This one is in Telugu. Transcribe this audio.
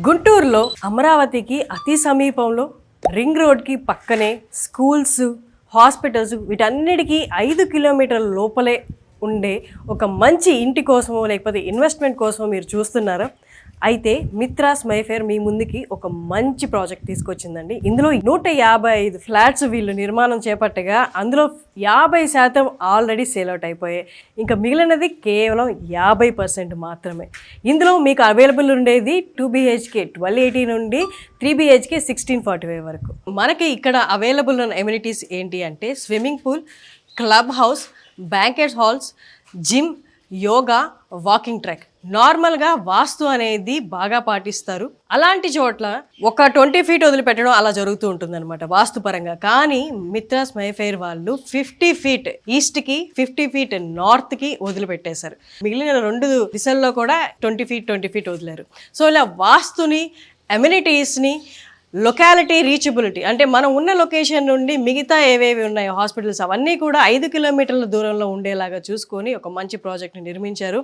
గుంటూరులో అమరావతికి అతి సమీపంలో రింగ్ రోడ్కి పక్కనే స్కూల్స్, హాస్పిటల్స్ వీటన్నిటికీ 5 కిలోమీటర్ల లోపలే ఉండే ఒక మంచి ఇంటి కోసమో లేకపోతే ఇన్వెస్ట్మెంట్ కోసమో మీరు చూస్తున్నారా? అయితే మిత్రాస్ మైఫేర్ మీ ముందుకి ఒక మంచి ప్రాజెక్ట్ తీసుకొచ్చిందండి. ఇందులో 155 ఫ్లాట్స్ వీళ్ళు నిర్మాణం చేపట్టగా అందులో 50% ఆల్రెడీ సేల్ అవుట్ అయిపోయాయి. ఇంకా మిగిలినది కేవలం 50% మాత్రమే. ఇందులో మీకు అవైలబుల్ ఉండేది 2 BHK 1280 నుండి 3 BHK 1645 వరకు. మనకి ఇక్కడ అవైలబుల్ ఉన్న ఎమ్యూనిటీస్ ఏంటి అంటే swimming pool, club house, banquet halls, gym, yoga, walking track. నార్మల్గా వాస్తు అనేది బాగా పాటిస్తారు. అలాంటి చోట్ల ఒక 20 feet వదిలిపెట్టడం అలా జరుగుతూ ఉంటుంది అనమాట వాస్తు పరంగా. కానీ మిత్రాస్ మైఫేర్ వాళ్ళు 50 feet ఈస్ట్కి, 50 feet నార్త్కి వదిలిపెట్టేశారు. మిగిలిన 2 దిశల్లో కూడా 20 feet వదిలేరు. సో ఇలా వాస్తుని, అమ్యూనిటీస్ని, లొకాలిటీ రీచబిలిటీ అంటే మనం ఉన్న లొకేషన్ నుండి మిగతా ఏవేవి ఉన్నాయో హాస్పిటల్స్ అవన్నీ కూడా 5 కిలోమీటర్ల దూరంలో ఉండేలాగా చూసుకొని ఒక మంచి ప్రాజెక్ట్ని నిర్మించారు.